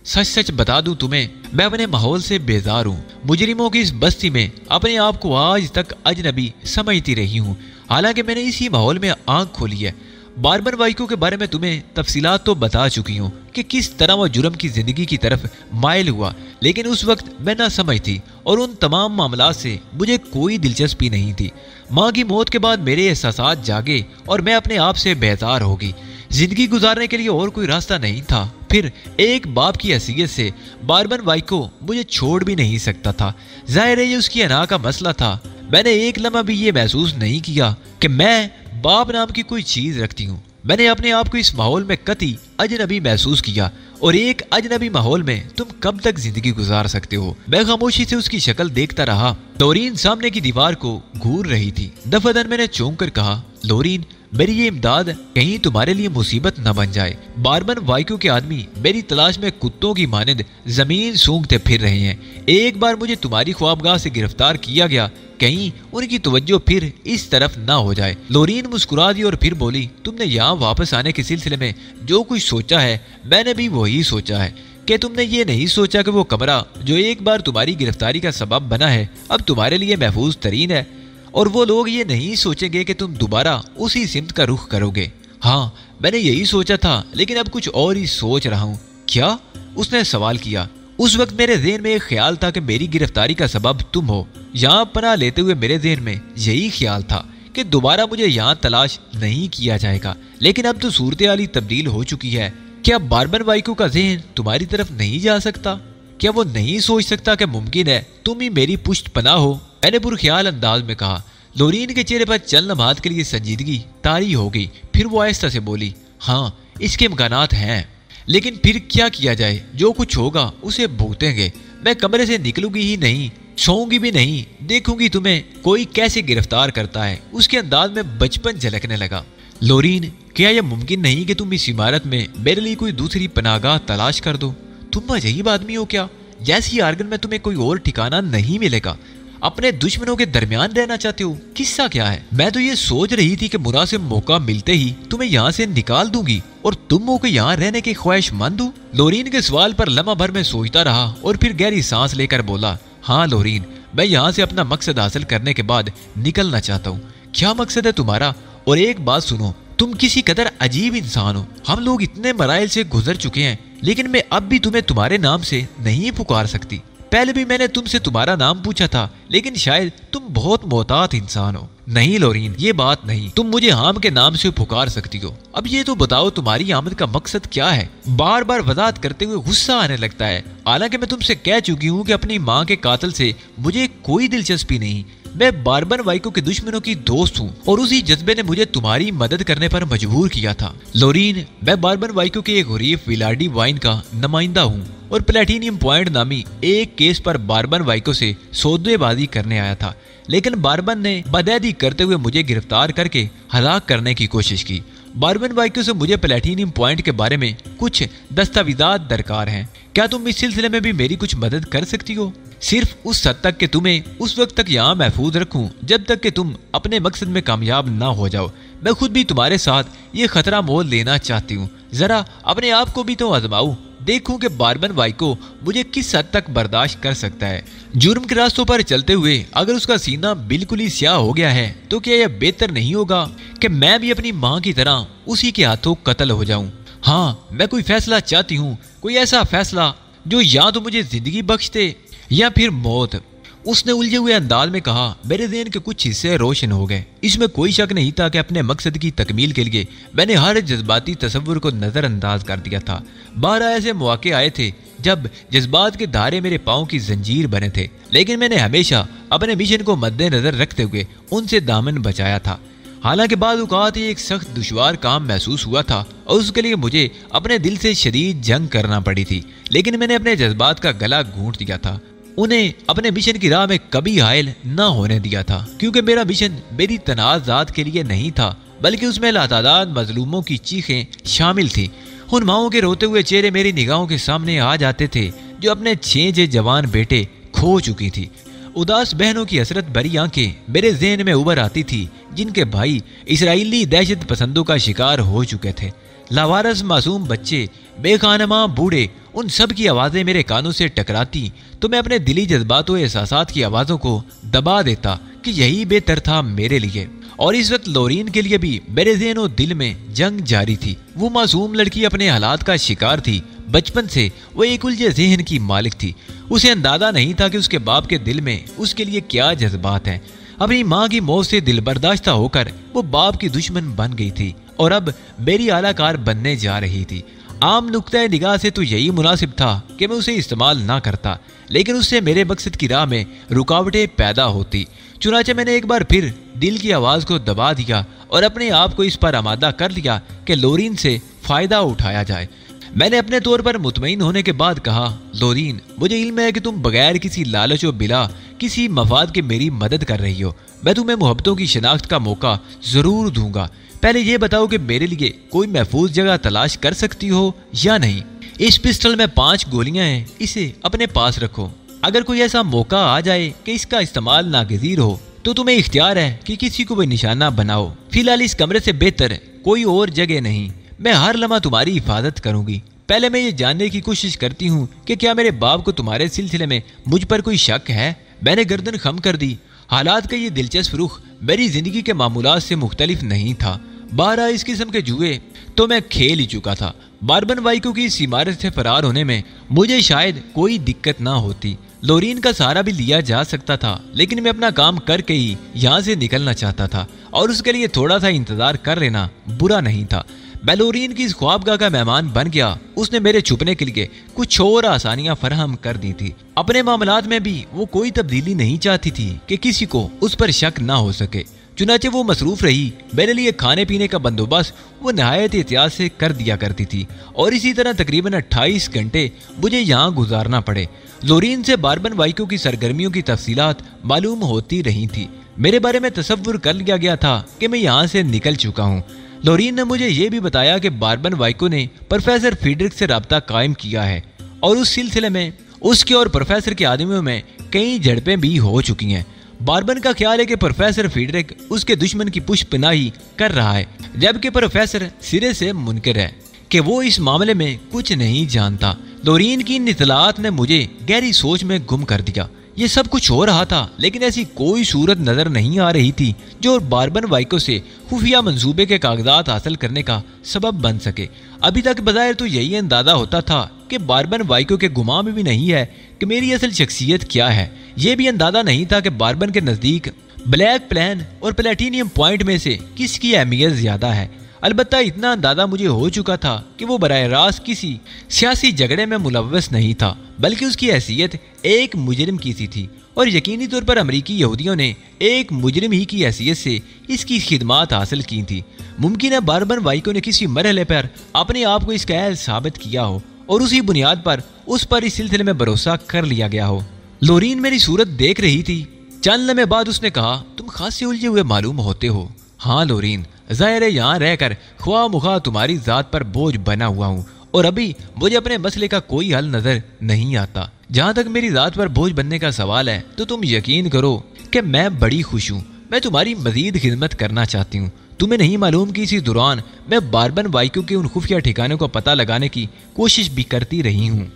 सच सच बता दूं तुम्हें, मैं अपने माहौल से बेजार हूँ। मुजरिमों की इस बस्ती में अपने आप को आज तक अजनबी समझती रही हूँ, हालांकि मैंने इसी माहौल में आंख खोली है। बार्बन वाइको के बारे में तुम्हें तफसीलात तो बता चुकी हूँ कि किस तरह वह जुर्म की जिंदगी की तरफ माइल हुआ, लेकिन उस वक्त मैं ना समझ थी और उन तमाम मामलात से मुझे कोई दिलचस्पी नहीं थी। माँ की मौत के बाद मेरे एहसासात जागे और मैं अपने आप से बेजार हो गई। जिंदगी गुजारने के लिए और कोई रास्ता नहीं था। फिर एक बाप की हैसियत से बार्बन वाइको मुझे छोड़ भी नहीं सकता था। जाहिर है ये उसकी अना का मसला था। मैंने एक लम्हा भी ये महसूस नहीं किया कि मैं बाप नाम की कोई चीज रखती हूँ। मैंने अपने आप को इस माहौल में कतई अजनबी महसूस किया, और एक अजनबी माहौल में तुम कब तक जिंदगी गुजार सकते हो। मैं खामोशी से उसकी शक्ल देखता रहा। लोरीन सामने की दीवार को घूर रही थी। दफादन मैंने चौंक कर कहा, लोरीन मेरी ये इमदाद कहीं तुम्हारे लिए मुसीबत न बन जाए। बार्बन वाइको के आदमी मेरी तलाश में कुत्तों की मानंद जमीन सूंघते फिर रहे हैं। एक बार मुझे तुम्हारी ख्वाबगाह से गिरफ्तार किया गया, कहीं उनकी तवज्जो फिर इस तरफ ना हो जाए। लोरीन मुस्कुरा दी और फिर बोली, तुमने यहाँ वापस आने के सिलसिले में जो कुछ सोचा है मैंने भी वही सोचा है। कि तुमने ये नहीं सोचा कि वो कमरा जो एक बार तुम्हारी गिरफ्तारी का सबब बना है अब तुम्हारे लिए महफूज तरीन है, और वो लोग ये नहीं सोचेंगे कि तुम दोबारा उसी सिमत का रुख करोगे। हाँ, मैंने यही सोचा था, लेकिन अब कुछ और ही सोच रहा हूँ। क्या? उसने सवाल किया। उस वक्त मेरे ज़हन में एक ख्याल था कि मेरी गिरफ्तारी का सबब तुम हो। यहाँ पनाह लेते हुए मेरे ज़हन में यही ख्याल था कि दोबारा मुझे यहाँ तलाश नहीं किया जाएगा। लेकिन अब तो सूरत हाल तब्दील हो चुकी है। क्या बार्बन वाइको का ज़हन तुम्हारी तरफ नहीं जा सकता? क्या वो नहीं सोच सकता कि मुमकिन है तुम ही मेरी पुष्ट पनाह हो? मैंने पुरख्याल अंदाज में कहा। लोरीन के चेहरे पर चंद लम्हात के लिए संजीदगी तारी हो गई। फिर वो आहिस्ता से बोली, हाँ इसके इम्कानात हैं, लेकिन फिर क्या किया जाए? जो कुछ होगा उसे भुगतेंगे। मैं कमरे से निकलूंगी ही नहीं, सोऊंगी भी नहीं। देखूंगी तुम्हें कोई कैसे गिरफ्तार करता है। उसके अंदाज में बचपन झलकने लगा। लोरीन, क्या यह मुमकिन नहीं कि तुम इस इमारत में मेरे लिए कोई दूसरी पनाहगाह तलाश कर दो? तुम अजीब आदमी हो क्या? जैसी आर्गन में तुम्हें कोई और ठिकाना नहीं मिलेगा। अपने दुश्मनों के दरमियान रहना चाहते हो? किस्सा क्या है? मैं तो ये सोच रही थी कि मुनासिब मौका मिलते ही तुम्हें यहाँ से निकाल दूंगी और तुम को यहाँ रहने के ख्वाहिशमंद हो। लोरीन के सवाल पर लम्हा भर में सोचता रहा और फिर गहरी सांस लेकर बोला, हाँ लोरीन, मैं यहाँ से अपना मकसद हासिल करने के बाद निकलना चाहता हूँ। क्या मकसद है तुम्हारा? और एक बात सुनो, तुम किसी कदर अजीब इंसान हो। हम लोग इतने मराइल से गुजर चुके हैं, लेकिन मैं अब भी तुम्हें तुम्हारे नाम से नहीं पुकार सकती। पहले भी मैंने तुमसे तुम्हारा नाम पूछा था, लेकिन शायद तुम बहुत मोहतात इंसान हो। नहीं लोरीन, ये बात नहीं। तुम मुझे हाम के नाम से पुकार सकती हो। अब ये तो बताओ तुम्हारी आमद का मकसद क्या है? बार बार वजाहत करते हुए गुस्सा आने लगता है। हालांकि मैं तुमसे कह चुकी हूँ कि अपनी माँ के कातिल से मुझे कोई दिलचस्पी नहीं। मैं बार्बन वाइको के दुश्मनों की दोस्त हूँ और उसी जज्बे ने मुझे तुम्हारी मदद करने पर मजबूर किया था। लोरीन, मैं बार्बन वाइको के एक गरीब विलार्डी वाइन का नुमाइंदा हूँ और प्लेटिनियम पॉइंट नामी एक केस पर बार्बन वाइको से सौदेबाजी करने आया था, लेकिन बार्बन ने बदअदी करते हुए मुझे गिरफ्तार करके हलाक करने की कोशिश की। बार्बन वाइको से मुझे प्लेटिनियम पॉइंट के बारे में कुछ दस्तावेजात दरकार हैं। क्या तुम इस सिलसिले में भी मेरी कुछ मदद कर सकती हो? सिर्फ उस हद तक कि तुम्हें उस वक्त तक यहाँ महफूज रखूं जब तक कि तुम अपने मकसद में कामयाब ना हो जाओ। मैं खुद भी तुम्हारे साथ ये खतरा मोल लेना चाहती हूँ। जरा अपने आप को भी तो आजमाओ, देखूं कि बार्बन वाइको मुझे किस हद तक बर्दाश्त कर सकता है। जुर्म के रास्तों पर चलते हुए अगर उसका सीना बिल्कुल ही स्याह हो गया है तो क्या यह बेहतर नहीं होगा कि मैं भी अपनी माँ की तरह उसी के हाथों कत्ल हो जाऊं? हाँ, मैं कोई फैसला चाहती हूँ, कोई ऐसा फैसला जो या तो मुझे जिंदगी बख्श दे या फिर मौत। उसने उलझे हुए अंदाज में कहा। मेरे ज़हन के कुछ हिस्से रोशन हो गए। इसमें कोई शक नहीं था कि अपने मकसद की तकमील के लिए मैंने हर जज्बाती तस्वुर को नज़रअंदाज कर दिया था। 12 ऐसे मौके आए थे जब जज्बात के धारे मेरे पाँव की जंजीर बने थे, लेकिन मैंने हमेशा अपने मिशन को मद्देनजर रखते हुए उनसे दामन बचाया था। हालांकि बाद औक़ात एक सख्त दुश्वार काम महसूस हुआ था और उसके लिए मुझे अपने दिल से शदीद जंग करना पड़ी थी, लेकिन मैंने अपने जज्बात का गला घूंट दिया था। उन्हें अपने मिशन की राह में कभी हायल न होने दिया था, क्योंकि मेरा मिशन मेरी तनाज़ात के लिए नहीं था, बल्कि उसमें लातादाद मजलूमों की चीखें शामिल थी। उन माओं के रोते हुए चेहरे मेरी निगाहों के सामने आ जाते थे जो अपने 6 जवान बेटे खो चुकी थी। उदास बहनों की हसरत भरी आंखें मेरे ज़हन में उभर आती थी, जिनके भाई इसराइली दहशत पसंदों का शिकार हो चुके थे। लावारस मासूम बच्चे, बेखानमा बूढ़े उन सब की आवाज़ें मेरे कानों से टकराती तो मैं अपने दिली जज्बात और एहसासात की आवाज़ों को दबा देता कि यही बेहतर था मेरे लिए। और इस वक्त लोरीन के लिए भी मेरे ज़हन और दिल में जंग जारी थी। वो मासूम लड़की अपने हालात का शिकार थी। बचपन से वो एक उलझे ज़हन की मालिक थी। उसे अंदाजा नहीं था कि उसके बाप के दिल में उसके लिए क्या जज्बात हैं। अपनी माँ की मौत से दिल बर्दाश्ता होकर वो बाप की दुश्मन बन गई थी और अब मेरी आलाकार बनने जा रही थी। आम नुक्ता निगाह से तो यही मुनासिब था कि मैं उसे इस्तेमाल ना करता, लेकिन उससे मेरे मकसद की राह में रुकावटें पैदा होती। चुनाचे मैंने एक बार फिर दिल की आवाज़ को दबा दिया और अपने आप को इस पर आमादा कर लिया कि लोरीन से फ़ायदा उठाया जाए। मैंने अपने तौर पर मुतमईन होने के बाद कहा, लोरीन, मुझे इल्म है कि तुम बगैर किसी लालच और बिला किसी मफाद के मेरी मदद कर रही हो। मैं तुम्हें मोहब्बतों की शिनाख्त का मौका ज़रूर दूंगा। पहले ये बताओ कि मेरे लिए कोई महफूज जगह तलाश कर सकती हो या नहीं। इस पिस्टल में 5 गोलियां हैं, इसे अपने पास रखो। अगर कोई ऐसा मौका आ जाए कि इसका इस्तेमाल नागजीर हो तो तुम्हें इख्तियार है कि किसी को भी निशाना बनाओ। फिलहाल इस कमरे से बेहतर कोई और जगह नहीं। मैं हर लम्हा तुम्हारी हिफाजत करूंगी। पहले मैं ये जानने की कोशिश करती हूँ कि क्या मेरे बाप को तुम्हारे सिलसिले में मुझ पर कोई शक है। मैंने गर्दन खम कर दी। हालात का ये दिलचस्प रुख मेरी जिंदगी के मामूलात से मुख्तलिफ नहीं था। 12 इस किस्म के जुए तो मैं खेल ही चुका था। बार्बन वाइको की इस इमारत से फरार होने में मुझे शायद कोई दिक्कत ना होती। लोरीन का सहारा भी लिया जा सकता था, लेकिन मैं अपना काम करके ही यहाँ से निकलना चाहता था और उसके लिए थोड़ा सा इंतजार कर लेना बुरा नहीं था। मैं लोरीन की इस ख्वाबगाह का मेहमान बन गया। उसने मेरे छुपने के लिए कुछ और आसानियां फराहम कर दी थी। अपने मामलात में भी वो कोई तब्दीली नहीं चाहती थी कि किसी को उस पर शक ना हो सके। चुनाचे वो मसरूफ रही। मेरे लिए खाने पीने का बंदोबस्त वो नहायत एहतियात से कर दिया करती थी और इसी तरह तकरीबन 28 घंटे मुझे यहाँ गुजारना पड़े। लोरीन से बार्बन वाइको की सरगर्मियों की तफसीलात मालूम होती रही थी। मेरे बारे में तसव्वुर कर लिया गया था कि मैं यहाँ से निकल चुका हूँ। लोरीन ने मुझे ये भी बताया कि बार्बन वाइको ने प्रोफेसर फीडरिक से रब्ता कायम किया है और उस सिलसिले में उसके और प्रोफेसर के आदमियों में कई झड़पें भी हो चुकी हैं। बार्बन का ख्याल है कि प्रोफेसर फीडरिक उसके दुश्मन की पुष्पनाही कर रहा है, जबकि प्रोफेसर सिरे से मुनकर है कि वो इस मामले में कुछ नहीं जानता। लोरीन की इन इत्तलाआत ने मुझे गहरी सोच में गुम कर दिया। ये सब कुछ हो रहा था, लेकिन ऐसी कोई सूरत नजर नहीं आ रही थी जो बार्बन वाइको से खुफिया मंसूबे के कागजात हासिल करने का सबब बन सके। अभी तक बज़ाहिर तो यही अंदाजा होता था कि बार्बन वाइको के गुमा में भी नहीं है कि मेरी असल शख्सियत क्या है। यह भी अंदाजा नहीं था कि बार्बन के नज़दीक ब्लैक प्लान और प्लेटिनियम पॉइंट में से किसकी अहमियत ज्यादा है। अलबत्ता इतना अंदाजा मुझे हो चुका था कि वो बराह रास्त किसी सियासी झगड़े में मुलव्वस नहीं था, बल्कि उसकी हैसियत एक मुजरिम की सी थी और यकीनी तौर पर अमरीकी यहूदियों ने एक मुजरिम ही की हैसियत से इसकी खिदमात हासिल की थी। मुमकिन है बार्बन वाइको ने किसी मरहले पर अपने आप को इसका अहल साबित किया हो और उसी बुनियाद पर उस पर इस सिलसिले में भरोसा कर लिया गया हो। लोरीन मेरी सूरत देख रही थी। चंद लम्हे बाद उसने कहा, तुम खासे उलझे हुए मालूम होते हो। हाँ लोरीन, ज़ाहिर है यहाँ रहकर ख्वाह मुखा तुम्हारी ज़ात पर बोझ बना हुआ हूँ और अभी मुझे अपने मसले का कोई हल नजर नहीं आता। जहाँ तक मेरी ज़ात पर बोझ बनने का सवाल है तो तुम यकीन करो कि मैं बड़ी खुश हूँ। मैं तुम्हारी मजीद खिदमत करना चाहती हूँ। तुम्हें नहीं मालूम कि इसी दौरान मैं बार्बन वाइको के उन खुफिया ठिकानों का पता लगाने की कोशिश भी करती रही हूँ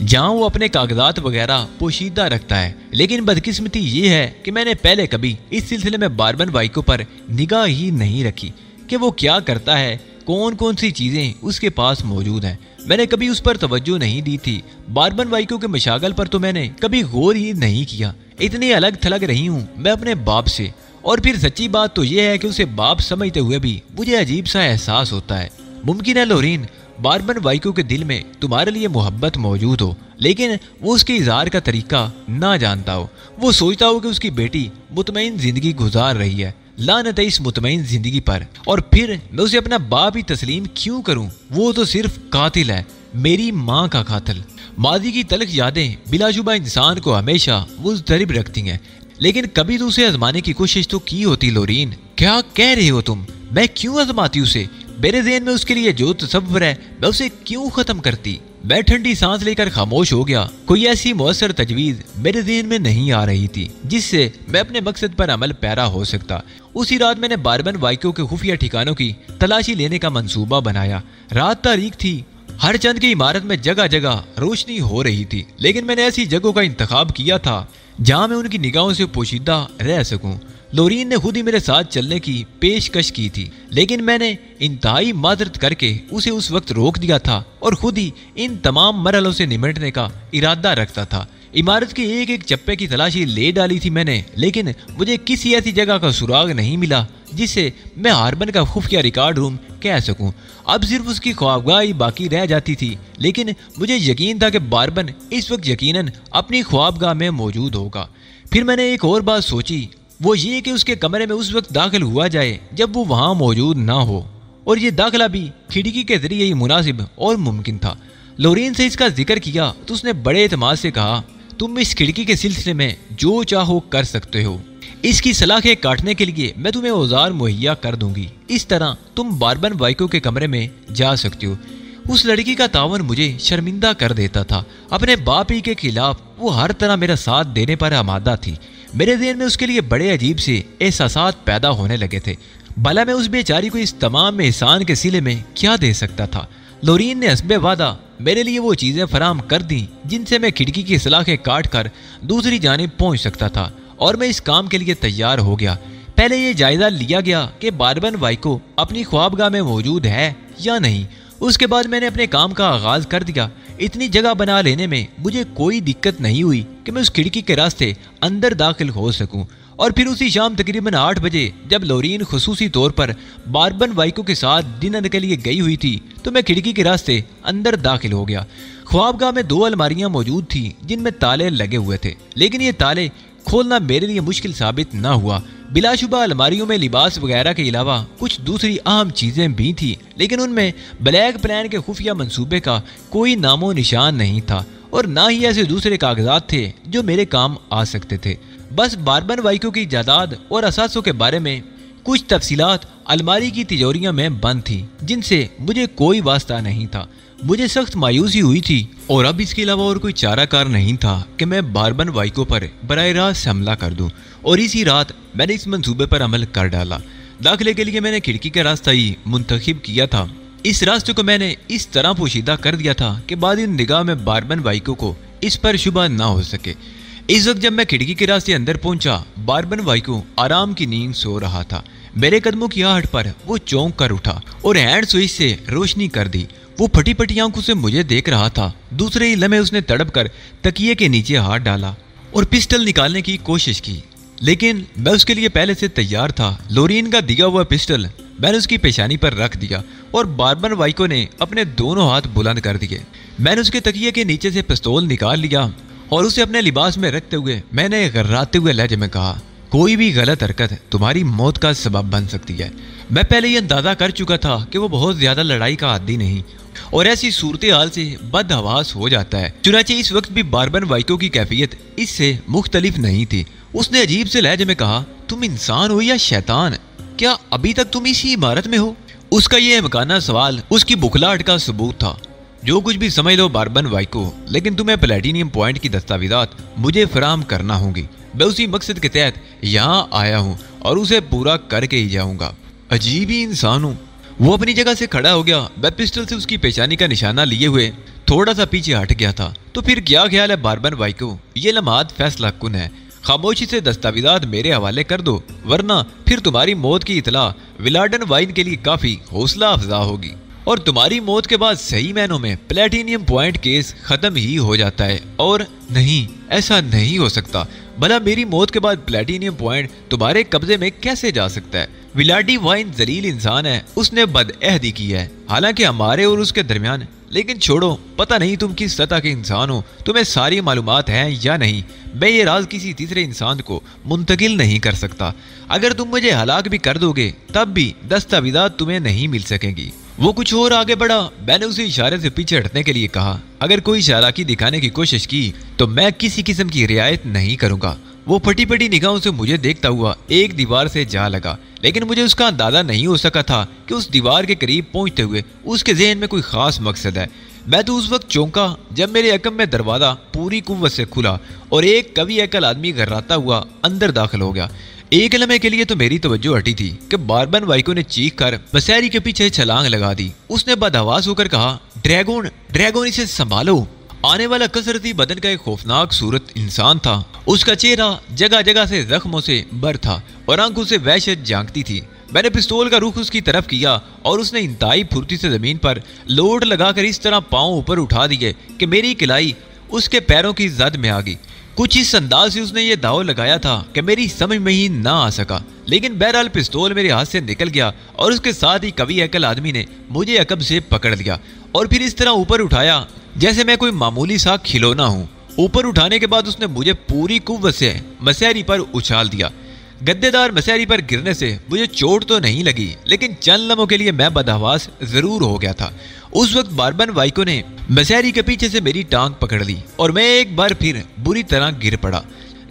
जहाँ वो अपने कागजात वगैरह पोशीदा रखता है। लेकिन बदकिस्मती ये है कि मैंने पहले कभी इस सिलसिले में बार्बन वाइको पर निगाह ही नहीं रखी कि वो क्या करता है, कौन कौन सी चीज़ें उसके पास मौजूद हैं। मैंने कभी उस पर तवज्जो नहीं दी थी। बार्बन वाइको के मशागल पर तो मैंने कभी गौर ही नहीं किया। इतनी अलग थलग रही हूँ मैं अपने बाप से। और फिर सच्ची बात तो यह है कि उसे बाप समझते हुए भी मुझे अजीब सा एहसास होता है। मुमकिन है लोरीन, बार्बन वाइको के दिल में तुम्हारे लिए मोहब्बत मौजूद हो, लेकिन वो उसके इजहार का तरीका ना जानता हो। वो सोचता हो कि उसकी बेटी मुतमईन जिंदगी गुजार रही है। लानत है इस मुतमईन जिंदगी पर। और फिर मैं उसे अपना बाप ही तस्लीम क्यों करूं? वो तो सिर्फ कातिल है, मेरी माँ का कातिल। माजी की तलख यादें बिलाशुबा इंसान को हमेशा मुज़तरिब रखती हैं, लेकिन कभी तो उसे आजमाने की कोशिश तो की होती। लोरीन, क्या कह रहे हो तुम? मैं क्यों आजमाती उसे? मेरे ज़हन में उसके लिए जो तसव्वुर है मैं उसे क्यों खत्म करती? मैं ठंडी सांस लेकर खामोश हो गया। कोई ऐसी मौसर तजवीज मेरे ज़हन में नहीं आ रही थी जिससे मैं अपने मकसद पर अमल पैरा हो सकता। उसी रात मैंने बार्बन वाइको के खुफिया ठिकानों की तलाशी लेने का मंसूबा बनाया। रात तारीख थी हर चंद की इमारत में जगह जगह रोशनी हो रही थी, लेकिन मैंने ऐसी जगहों का इंतखाब किया था जहां मैं उनकी निगाहों से पोशीदा रह सकूं। लोरीन ने खुद ही मेरे साथ चलने की पेशकश की थी, लेकिन मैंने इंतहाई माजरत करके उसे उस वक्त रोक दिया था और खुद ही इन तमाम मरहलों से निपटने का इरादा रखता था। इमारत के एक एक चप्पे की तलाशी ले डाली थी मैंने, लेकिन मुझे किसी ऐसी जगह का सुराग नहीं मिला जिसे मैं हार्बन का खुफिया रिकॉर्ड रूम कह सकूं। अब सिर्फ उसकी ख्वाबगाही बाकी रह जाती थी, लेकिन मुझे यकीन था कि बारबन इस वक्त यकीनन अपनी ख्वाबगाह में मौजूद होगा। फिर मैंने एक और बात सोची, वो ये कि उसके कमरे में उस वक्त दाखिल हुआ जाए जब वो वहां मौजूद ना हो, और ये दाखिला भी खिड़की के जरिए ही मुनासिब और मुमकिन था। लोरीन से इसका जिक्र किया तो उसने बड़े एतमाद से कहा, तुम इस खिड़की के सिलसिले में जो चाहो कर सकते हो। इसकी सलाखें काटने के लिए मैं तुम्हें औजार मुहैया कर दूंगी। इस तरह तुम बारबन वाइको के कमरे में जा सकती हो। उस लड़की का तावन मुझे शर्मिंदा कर देता था। अपने बाप ही के खिलाफ वो हर तरह मेरा साथ देने पर आमादा थी। मेरे ज़हन में उसके लिए बड़े अजीब से एहसासात पैदा होने लगे थे। भला मैं उस बेचारी को इस तमाम एहसान के सिले में क्या दे सकता था। लोरीन ने हस्बे वादा मेरे लिए वो चीज़ें फराम कर दी जिनसे मैं खिड़की की सलाखें काट कर दूसरी जानिब पहुंच सकता था, और मैं इस काम के लिए तैयार हो गया। पहले ये जायजा लिया गया कि बारबन वाइको अपनी ख्वाबगाह में मौजूद है या नहीं। उसके बाद मैंने अपने काम का आगाज कर दिया। इतनी जगह बना लेने में मुझे कोई दिक्कत नहीं हुई कि मैं उस खिड़की के रास्ते अंदर दाखिल हो सकूं। और फिर उसी शाम तकरीबन 8 बजे जब लोरीन खुसूसी तौर पर बारबन वाइको के साथ डिनर के लिए गई हुई थी, तो मैं खिड़की के रास्ते अंदर दाखिल हो गया। ख्वाबगाह में 2 अलमारियां मौजूद थी जिनमें ताले लगे हुए थे, लेकिन ये ताले खोलना मेरे लिए मुश्किल साबित न हुआ। बिलाशुबा अलमारियों में लिबास वगैरह के अलावा कुछ दूसरी अहम चीजें भी थी, लेकिन उनमें ब्लैक प्लान के खुफिया मंसूबे का कोई नामो निशान नहीं था, और ना ही ऐसे दूसरे कागजात थे जो मेरे काम आ सकते थे। बस बारबन वाइको की जायदाद और असासों के बारे में कुछ तफसीलात अलमारी की तिजोरियां में बंद थी, जिनसे मुझे कोई वास्ता नहीं था। मुझे सख्त मायूसी हुई थी, और अब इसके अलावा और कोई चाराकार नहीं था कि मैं बारबन वाइको पर बराह रास्त हमला कर दूं। और इसी रात मैंने इस मंसूबे पर अमल कर डाला। दाखिले के लिए मैंने खिड़की का रास्ता ही मुंतखिब किया था। इस रास्ते को मैंने इस तरह पोशीदा कर दिया था कि बाद इन निगाह में बारबन वाइको को इस पर शुबा ना हो सके। इस वक्त जब मैं खिड़की के रास्ते अंदर पहुंचा, बारबन वाइको आराम की नींद सो रहा था। मेरे कदमों की आहट पर वो चौंक कर उठा और हैंड स्विच से रोशनी कर दी। वो फटी फटी आंखों से मुझे देख रहा था। दूसरे ही लम्हे उसने तड़प कर तकिए के नीचे हाथ डाला और पिस्टल निकालने की कोशिश की, लेकिन मैं उसके लिए पहले से तैयार था। लोरीन का दिया हुआ पिस्टल मैंने उसकी पेशानी पर रख दिया और बारबन वाइको ने अपने दोनों हाथ बुलंद कर दिए। मैंने उसके तकिए के नीचे से पिस्तौल निकाल लिया और उसे अपने लिबास में रखते हुए मैंने गर्राते हुए लहजे में कहा, कोई भी गलत हरकत तुम्हारी मौत का सबब बन सकती है। मैं पहले ही अंदाजा कर चुका था कि वो बहुत ज्यादा लड़ाई का आदी नहीं और ऐसी सूरत हाल से बदहवास हो जाता है। चुनाचे इस वक्त भी बारबन वाइको की कैफियत इससे मुख्तलिफ नहीं थी। उसने अजीब से लहजे में कहा, तुम इंसान हो या शैतान? क्या अभी तक तुम इसी इमारत में हो? उसका यह मकाना सवाल उसकी बुखलाहट का सबूत था। जो कुछ भी समझ लो बारबन वाइको, लेकिन तुम्हें प्लेटिनियम पॉइंट की दस्तावेजात मुझे फराहम करना होंगी। मैं उसी मकसद के तहत यहाँ आया हूँ और उसे पूरा करके ही जाऊंगा। अजीब ही इंसान हूँ। वो अपनी जगह से खड़ा हो गया। मैं पिस्टल से उसकी पेशानी का निशाना लिए हुए थोड़ा सा पीछे हट गया था। तो फिर क्या ख्याल है बारबन वाइको? ये लम्हात फैसला कुन है। खामोशी से दस्तावेजात मेरे हवाले कर दो, वरना फिर तुम्हारी मौत की इतला विलाडन वाइन के लिए काफी हौसला अफजा होगी और तुम्हारी मौत के बाद सही मायनों में प्लेटिनियम पॉइंट केस खत्म ही हो जाता है। और नहीं, ऐसा नहीं हो सकता। भला मेरी मौत के बाद प्लेटिनियम पॉइंट तुम्हारे कब्जे में कैसे जा सकता है? विलाडी वाइन जलील इंसान है, उसने बदअहदी की है, हालांकि हमारे और उसके दरमियान। लेकिन छोड़ो, पता नहीं तुम किस सतह के इंसान हो, तुम्हें सारी मालूमात हैं या नहीं। मैं ये राज किसी तीसरे इंसान को मुंतकिल नहीं कर सकता। अगर तुम मुझे हलाक भी कर दोगे तब भी दस्तावेजात तुम्हें नहीं मिल सकेंगी। वो कुछ और आगे बढ़ा। मैंने उसे इशारे से पीछे हटने के लिए कहा। अगर कोई चालाकी दिखाने की कोशिश की तो मैं किसी किस्म की रियायत नहीं करूंगा। वो फटी फटी निगाहों से मुझे देखता हुआ एक दीवार से जा लगा, लेकिन मुझे उसका अंदाजा नहीं हो सका था कि उस दीवार के करीब पहुंचते हुए उसके ज़हन में कोई खास मकसद है। मैं तो उस वक्त चौंका जब मेरे अकम में दरवाजा पूरी कुव्वत से खुला और एक कवि अकल आदमी गर्राता हुआ अंदर दाखिल हो गया। एक लम्हे के लिए तो मेरी तवज्जो हटी थी कि बारबन वाइको ने चीख कर मसैरी के पीछे छलांग लगा दी। उसने बदहवास होकर कहा, ड्रैगन ड्रैगन, इसे संभालो। आने वाला कसरती बदन का एक खौफनाक सूरत इंसान था। उसका चेहरा जगह जगह से जख्मों से भर था और आंखों से वहशत झांकती थी। मैंने पिस्तौल का रुख उसकी तरफ किया और उसने इंतहाई फुर्ती से जमीन पर लोड लगाकर इस तरह पांव ऊपर उठा दिए कि मेरी किलाई उसके पैरों की जद में आ गई। कुछ इस अंदाज से उसने ये दाव लगाया था कि मेरी समझ में ही ना आ सका, लेकिन बहरहाल पिस्तौल मेरे हाथ से निकल गया और उसके साथ ही कवि अकल आदमी ने मुझे अकब से पकड़ लिया और फिर इस तरह ऊपर उठाया जैसे मैं कोई मामूली सा खिलौना हूँ। ऊपर उठाने के बाद उसने मुझे पूरी कुव्वत से मसैरी पर उछाल दिया। गद्देदार मसैरी पर गिरने से मुझे चोट तो नहीं लगी, लेकिन चंद लम्हों के लिए मैं बदहवास जरूर हो गया था। उस वक्त बारबन वाइको ने मसैरी के पीछे से मेरी टांग पकड़ ली और मैं एक बार फिर बुरी तरह गिर पड़ा,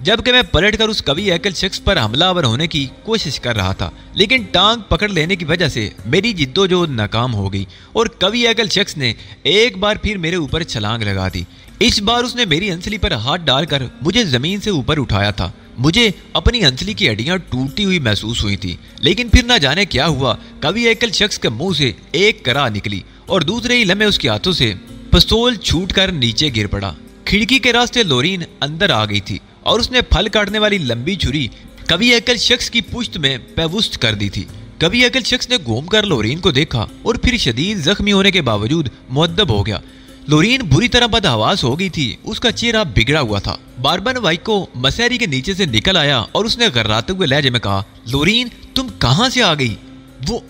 जबकि मैं पलटकर उस कवि अकल शख्स पर हमलावर होने की कोशिश कर रहा था। लेकिन टांग पकड़ लेने की वजह से मेरी जिद्दोजहद नाकाम हो गई और कवि अकल शख्स ने एक बार फिर मेरे ऊपर छलांग लगा दी। इस बार उसने मेरी अंसली पर हाथ डालकर मुझे जमीन से ऊपर उठाया था। मुझे अपनी अंसली की हड्डियां टूटती हुई महसूस हुई थी, लेकिन फिर ना जाने क्या हुआ, कवि अकल शख्स के मुंह से एक करा निकली और दूसरे ही लम्हे उसके हाथों से पिस्तौल छूटकर नीचे गिर पड़ा। खिड़की के रास्ते लोरीन अंदर आ गई थी और उसने फल काटने वाली लंबी छुरी कवि अकल शख्स की पुश्त में पेवुस्त कर दी थी। कवि अकल शख्स ने घूमकर लोरीन को देखा और फिर शदीद जख्मी होने के बावजूद मुअद्दब हो गया। लोरीन बुरी तरह बदहवास हो गई थी, उसका चेहरा बिगड़ा हुआ था। बारबन वाइको मसैरी के नीचे से निकल आया और उसने गर्राते हुए लहजे में कहा, लोरीन तुम कहां से आ गई?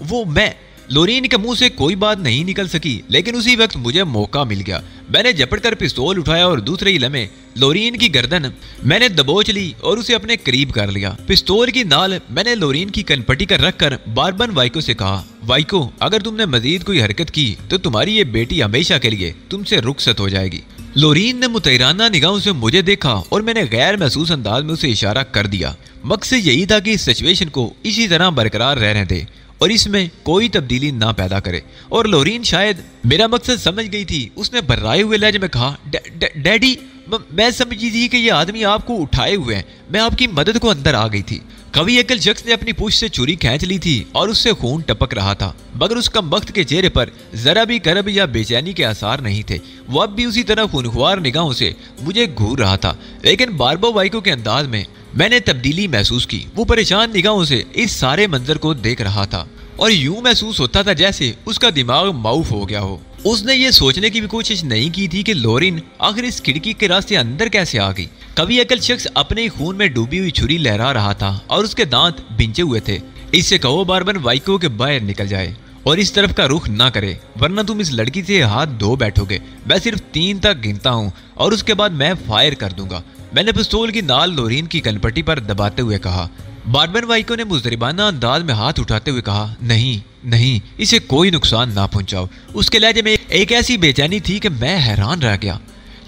वो मैं। लोरीन के मुंह से कोई बात नहीं निकल सकी, लेकिन उसी वक्त मुझे मौका मिल गया। मैंने झपटकर पिस्तौल उठाया और दूसरे ही लम्हे लोरीन की गर्दन मैंने दबोच ली और उसे अपने करीब कर लिया। पिस्तौल की नाल मैंने लोरीन की कनपट्टी कर रखकर बारबन वाइको से कहा, वाइको अगर तुमने मजीद कोई हरकत की तो तुम्हारी ये बेटी हमेशा के लिए तुमसे रुखसत हो जाएगी। लोरीन ने मुतैराना निगाहों से मुझे देखा और मैंने गैर महसूस अंदाज में उसे इशारा कर दिया। मकसद यही था कि इस सिचुएशन को इसी तरह बरकरार रहने दे और इसमें कोई तब्दीली ना पैदा करे। और लोरीन शायद मेरा मकसद समझ गई थी। उसने बर्राए हुए लहजे में कहा, डैडी मैं समझी थी कि ये आदमी आपको उठाए हुए हैं, मैं आपकी मदद को अंदर आ गई थी। कवि अकल शख्स ने अपनी पूंछ से छुरी खींच ली थी और उससे खून टपक रहा था, मगर उसका वक्त के चेहरे पर जरा भी करब या बेचैनी के आसार नहीं थे। वो अब भी उसी तरह खूनख्वार निगाहों से मुझे घूर रहा था, लेकिन बारबो वाइको के अंदाज में मैंने तब्दीली महसूस की। वो परेशान निगाहों से इस सारे मंजर को देख रहा था और यूं महसूस होता था जैसे उसका दिमाग माउफ हो गया हो। उसने ये सोचने की भी कोशिश नहीं की थी कि लोरीन आखिर इस खिड़की के रास्ते अंदर कैसे आ गई। कवि अकल शख्स अपने खून में डूबी हुई छुरी लहरा रहा था और उसके दांत भिंचे हुए थे। इससे कहो बारबन वाइको के बाहर निकल जाए और इस तरफ का रुख ना करे, वरना तुम इस लड़की से हाथ धो बैठोगे। मैं सिर्फ 3 तक गिनता हूँ और उसके बाद मैं फायर कर दूंगा। मैंने पिस्तौल की नाल लोरीन की कनपट्टी पर दबाते हुए कहा। बारबन वाइको ने मुजरिबाना अंदाज में हाथ उठाते हुए कहा, नहीं नहीं, इसे कोई नुकसान ना पहुंचाओ। उसके लहजे में एक ऐसी बेचैनी थी कि मैं हैरान रह गया।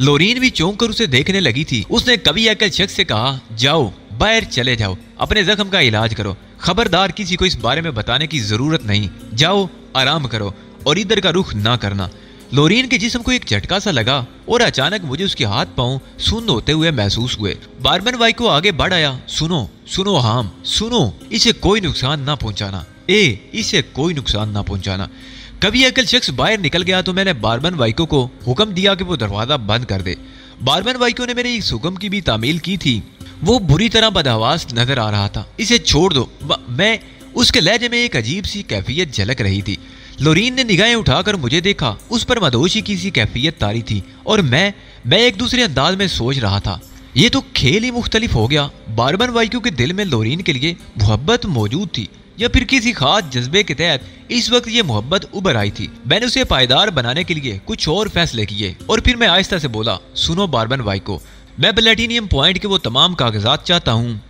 लोरीन भी चौंक कर उसे देखने लगी थी। उसने कवि अकल शख्स से कहा, जाओ बाहर चले जाओ, अपने जख्म का इलाज करो। खबरदार किसी को इस बारे में बताने की जरूरत नहीं। जाओ आराम करो और इधर का रुख ना करना। लोरीन के जिस्म को एक झटका सा लगा और अचानक मुझे उसके हाथ पांव सुन्न होते हुए महसूस हुए। बारबन वाइको आगे बढ़ आया। सुनो सुनो हाम, सुनो, इसे कोई नुकसान ना पहुंचाना, इसे कोई नुकसान ना पहुंचाना। कवि अकल शख्स बाहर निकल गया तो मैंने बारबन वाइको को हुक्म दिया कि वो दरवाजा बंद कर दे। बारबन वाइको ने मेरे इस हुक्म की भी तामील की थी। वो बुरी तरह बदहवास नजर आ रहा था। इसे छोड़ दो। मैं उसके लहजे में एक अजीब सी कैफियत झलक रही थी। लोरीन ने निगाहें उठाकर मुझे देखा। उस पर मदहोशी की सी कैफियत तारी थी और मैं एक दूसरे अंदाज में सोच रहा था। ये तो खेल ही मुख्तलिफ हो गया। बारबन वाइको के दिल में लोरीन के लिए मोहब्बत मौजूद थी या फिर किसी खास जज्बे के तहत इस वक्त ये मोहब्बत उभर आई थी। मैंने उसे पायदार बनाने के लिए कुछ और फैसले किए और फिर मैं आहिस्ता से बोला, सुनो बारबन वाइको, मैं प्लेटिनियम पॉइंट के वो तमाम कागजात चाहता हूँ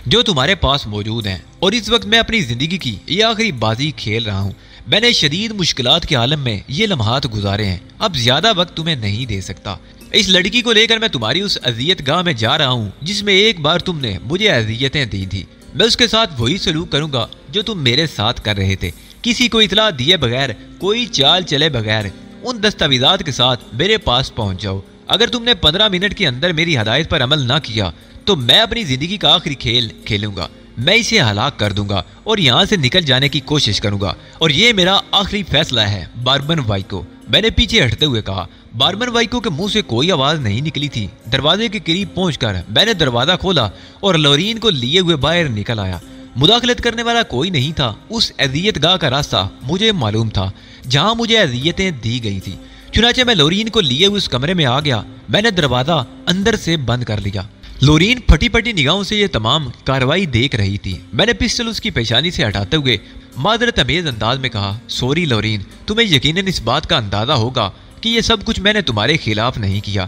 जो तुम्हारे पास मौजूद हैं और इस वक्त मैं अपनी जिंदगी की ये आखिरी बाजी खेल रहा हूँ। मैंने शदीद मुश्किलात के आलम में ये लम्हात गुजारे हैं। अब ज्यादा वक्त तुम्हें नहीं दे सकता। इस लड़की को लेकर मैं तुम्हारी उस अजियत गाह में जा रहा हूँ जिसमें एक बार तुमने मुझे अजियतें दी थी। मैं उसके साथ वही सलूक करूंगा जो तुम मेरे साथ कर रहे थे। किसी को इतला दिए बगैर, कोई चाल चले बगैर उन दस्तावेजात के साथ मेरे पास पहुंच जाओ। अगर तुमने 15 मिनट के अंदर मेरी हदायत पर अमल ना किया तो मैं अपनी जिंदगी का आखिरी खेल खेलूंगा। मैं इसे हलाक कर दूंगा और यहाँ से निकल जाने की कोशिश करूंगा और ये मेरा आखिरी फैसला है। बार्बन वाइको, मैंने पीछे हटते हुए कहा। बार्बन वाइको के मुंह से कोई आवाज नहीं निकली थी। दरवाजे के करीब पहुंचकर मैंने दरवाजा खोला और लोरीन को लिए हुए बाहर निकल आया। मुदाखलत करने वाला कोई नहीं था। उस अजियत गाह का रास्ता मुझे मालूम था जहां मुझे अजियतें दी गई थी। चुनाचे मैं लोरीन को लिए हुए उस कमरे में आ गया। मैंने दरवाजा अंदर से बंद कर लिया। लोरीन फटी फटी निगाहों से ये तमाम कार्रवाई देख रही थी। मैंने पिस्टल उसकी पेशानी से हटाते हुए मादरत अमेज अंदाज में कहा, सॉरी लोरीन, तुम्हें यकीनन इस बात का अंदाजा होगा कि ये सब कुछ मैंने तुम्हारे खिलाफ नहीं किया।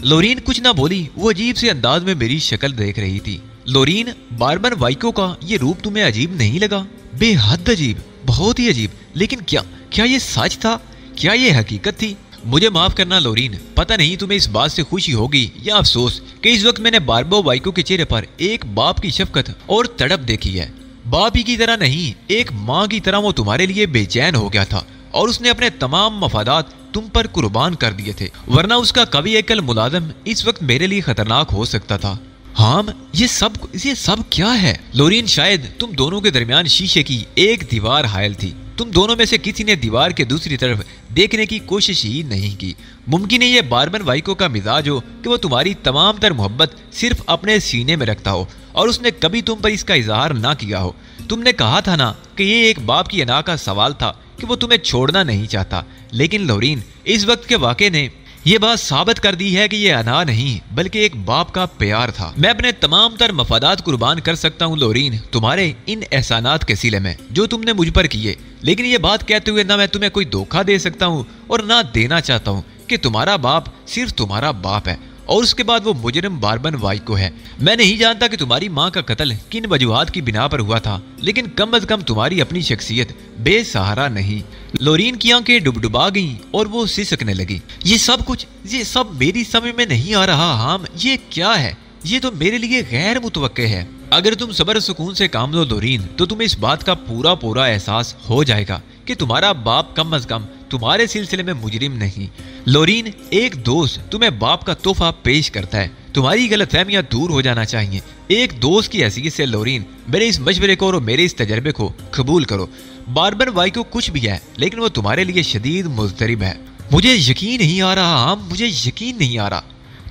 लोरीन कुछ ना बोली। वो अजीब से अंदाज में मेरी शक्ल देख रही थी। लोरीन, बार्बन वाइको का ये रूप तुम्हें अजीब नहीं लगा? बेहद अजीब, बहुत ही अजीब। लेकिन क्या ये सच था? क्या ये हकीकत थी? मुझे माफ करना लोरीन, पता नहीं तुम्हें इस बात से खुशी होगी या अफसोस कि इस वक्त मैंने बार्बो वाइको के चेहरे पर एक बाप की शफकत और तड़प देखी है। बाप ही की तरह नहीं, एक माँ की तरह वो तुम्हारे लिए बेचैन हो गया था और उसने अपने तमाम मफादात तुम पर कुर्बान कर दिए थे, वरना उसका कभी एकल मुलाजम इस वक्त मेरे लिए खतरनाक हो सकता था। हाँ, ये सब क्या है? लोरीन, शायद तुम दोनों के दरमियान शीशे की एक दीवार हायल थी। तुम दोनों में से किसी ने दीवार के दूसरी तरफ देखने की कोशिश ही नहीं की। मुमकिन है ये बार्बन वाइको का मिजाज हो कि वो तुम्हारी तमाम तर मोहब्बत सिर्फ अपने सीने में रखता हो और उसने कभी तुम पर इसका इजहार ना किया हो। तुमने कहा था ना कि ये एक बाप की अना का सवाल था कि वो तुम्हें छोड़ना नहीं चाहता। लेकिन लोरीन, इस वक्त के वाक़े ने ये बात साबित कर दी है कि ये अना नहीं बल्कि एक बाप का प्यार था। मैं अपने तमाम तर मफादात कुर्बान कर सकता हूँ लोरीन, तुम्हारे इन एहसानात के सिले में जो तुमने मुझ पर किए। लेकिन ये बात कहते हुए ना मैं तुम्हें कोई धोखा दे सकता हूँ और ना देना चाहता हूँ कि तुम्हारा बाप सिर्फ तुम्हारा बाप है और उसके बाद वो मुजरिम बार्बन वाइको है। मैं नहीं जानता कि तुम्हारी माँ का कत्ल किन वजूहात की बिना पर हुआ था, लेकिन कम अज कम तुम्हारी अपनी शख्सियत बेसहारा नहीं। लोरीन की आंखें डुबडुबा गईं और वो सिसकने लगी। ये सब मेरी समझ में नहीं आ रहा। हाम, ये क्या है? ये तो मेरे लिए गैर मुतवक्के है। अगर तुम सबर सुकून से काम लो लोरीन, तो तुम्हें इस बात का पूरा एहसास हो जाएगा कि तुम्हारा बाप कम अज कम तुम्हारे सिलसिले में मुजरिम नहीं। लोरीन, एक दोस्त तुम्हें बाप का तोहफा पेश करता है। तुम्हारी गलतफहमियां दूर हो जाना चाहिए। एक दोस्त की हैसियत से लोरीन, मेरे इस मशवरे को और मेरे इस तजर्बे को कबूल करो। बार्बन वाइको कुछ भी है, लेकिन वो तुम्हारे लिए शदीद मुज़तरिब है। मुझे यकीन नहीं आ रहा। हाँ, मुझे यकीन नहीं आ रहा।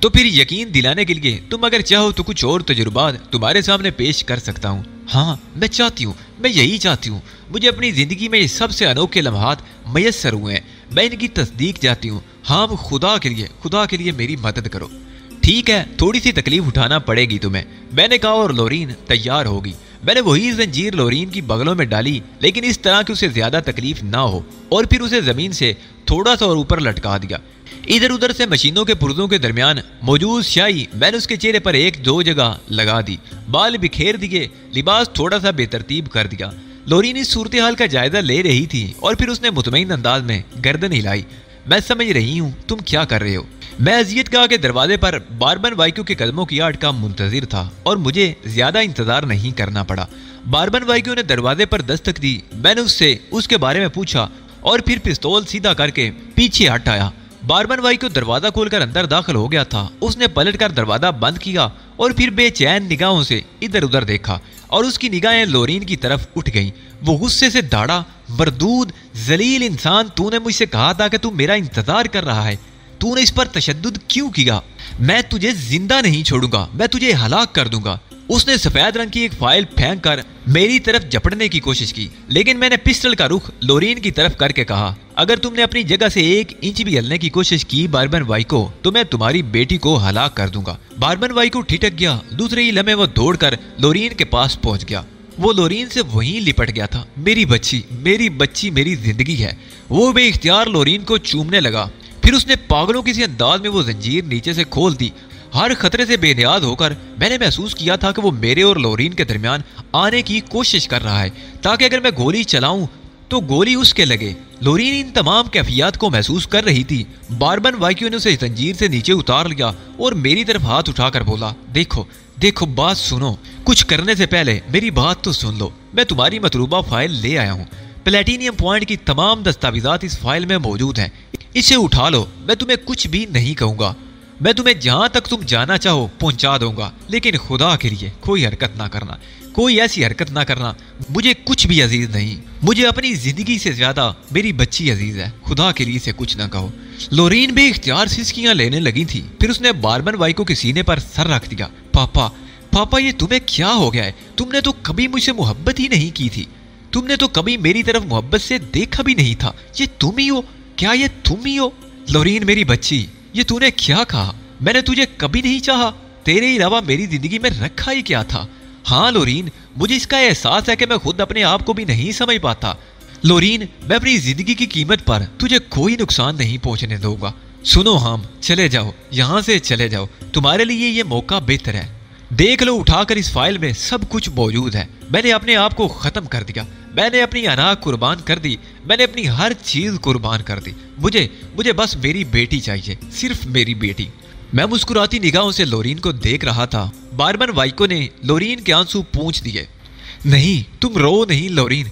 तो फिर यकीन दिलाने के लिए तुम अगर चाहो तो कुछ और तजुर्बात तुम्हारे सामने पेश कर सकता हूँ। हाँ, मैं चाहती हूँ, मैं यही चाहती हूँ। मुझे अपनी जिंदगी में सबसे अनोखे लम्हात मयसर हुए हैं, मैं इनकी तस्दीक चाहती हूँ। हाँ, खुदा के लिए मेरी मदद करो। ठीक है, थोड़ी सी तकलीफ उठाना पड़ेगी तुम्हें, मैंने कहा और लोरीन तैयार होगी। मैंने वही जंजीर लोरीन की बगलों में डाली, लेकिन इस तरह कि उसे ज्यादा तकलीफ ना हो, और फिर उसे जमीन से थोड़ा सा और ऊपर लटका दिया। इधर उधर से मशीनों के पुर्जों के दरमियान मौजूद स्याही मैंने उसके चेहरे पर एक दो जगह लगा दी, बाल बिखेर दिए, लिबास थोड़ा सा बेतरतीब कर दिया। लोरीन इस सूरत हाल का जायजा ले रही थी और फिर उसने मुतमईन अंदाज में गर्दन हिलाई। मैं समझ रही हूँ तुम क्या कर रहे हो। मैं अजियत गाह के दरवाजे पर बार्बन वाइको के कदमों की आड़ का मुंतजिर था और मुझे ज्यादा इंतजार नहीं करना पड़ा। बार्बन वाइको ने दरवाजे पर दस्तक दी। मैंने उससे उसके बारे में पूछा और फिर पिस्तौल सीधा करके पीछे हट आया। बार्बन वाइको दरवाजा खोलकर अंदर दाखिल हो गया था। उसने पलटकर दरवाजा बंद किया और फिर बेचैन निगाहों से इधर उधर देखा और उसकी निगाहें लोरीन की तरफ उठ गईं। वो गुस्से से दाड़ा, मरदूद जलील इंसान, तूने मुझसे कहा था कि तू मेरा इंतजार कर रहा है, तूने इस पर तशद्दुद क्यों किया? मैं तुझे जिंदा नहीं छोड़ूंगा, मैं तुझे हलाक कर दूंगा। उसने सफेद रंग की एक फाइल फेंक कर मेरी तरफ झपटने की कोशिश की, लेकिन मैंने पिस्टल का रुख लोरीन की तरफ करके कहा, अगर तुमने अपनी जगह से 1 इंच भी हिलने की कोशिश की बार्बन वाइको, तो मैं तुम्हारी बेटी को हलाक कर दूंगा। बार्बन वाइको ठिठक गया। दूसरे ही लम्हे वो दौड़कर लोरीन के पास पहुंच गया। वो लोरीन से वहीं लिपट गया था। मेरी बच्ची मेरी जिंदगी है। वो बेइख्तियार लोरीन को चूमने लगा। फिर उसने पागलों किसी अंदाज में वो जंजीर नीचे से खोल दी। हर खतरे से बेनियाज होकर मैंने महसूस किया था कि वो मेरे और लोरीन के दरमियान आने की कोशिश कर रहा है, ताकि अगर मैं गोली चलाऊं तो गोली उसके लगे। लोरीन इन तमाम कैफियत को महसूस कर रही थी। बार्बन वाइको ने उसे जंजीर से नीचे उतार लिया और मेरी तरफ हाथ उठाकर बोला, देखो बात सुनो, कुछ करने से पहले मेरी बात तो सुन लो। मैं तुम्हारी मतलूबा फाइल ले आया हूँ। प्लेटिनियम पॉइंट की तमाम दस्तावेजात इस फाइल में मौजूद हैं। इसे उठा लो, मैं तुम्हें कुछ भी नहीं कहूँगा। मैं तुम्हें जहां तक तुम जाना चाहो पहुंचा दूंगा, लेकिन खुदा के लिए कोई हरकत ना करना, कोई ऐसी हरकत ना करना। मुझे कुछ भी अजीज नहीं, मुझे अपनी जिंदगी से ज्यादा मेरी बच्ची अजीज है। खुदा के लिए इसे कुछ ना कहो। लोरीन बेइख्तियार सिसकियां लेने लगी थी। फिर उसने बारबन वाइको के सीने पर सर रख दिया। पापा, पापा, ये तुम्हें क्या हो गया है? तुमने तो कभी मुझसे मोहब्बत ही नहीं की थी। तुमने तो कभी मेरी तरफ मोहब्बत से देखा भी नहीं था। ये तुम ही हो? क्या ये तुम ही हो? लोरीन मेरी बच्ची, ये तूने क्या कहा? मैंने तुझे कभी नहीं चाहा। तेरे अलावा मेरी जिंदगी में रखा ही क्या था? हाँ लोरीन, मुझे इसका एहसास है कि मैं खुद अपने आप को भी नहीं समझ पाता। लोरीन, मैं अपनी जिंदगी की कीमत पर तुझे कोई नुकसान नहीं पहुंचने दूंगा। सुनो हम, चले जाओ, यहाँ से चले जाओ। तुम्हारे लिए ये मौका बेहतर है। देख लो, उठाकर इस फाइल में सब कुछ मौजूद है। मैंने अपने आप को खत्म कर दिया। मैंने अपनी अनाज कुर्बान कर दी। मैंने अपनी हर चीज कुर्बान कर दी। मुझे बस मेरी बेटी चाहिए, सिर्फ मेरी बेटी। मैं मुस्कुराती निगाहों से लोरीन को देख रहा था। बारबन वाइको ने लोरीन के आंसू पूंछ दिए। नहीं, तुम रो नहीं लोरीन,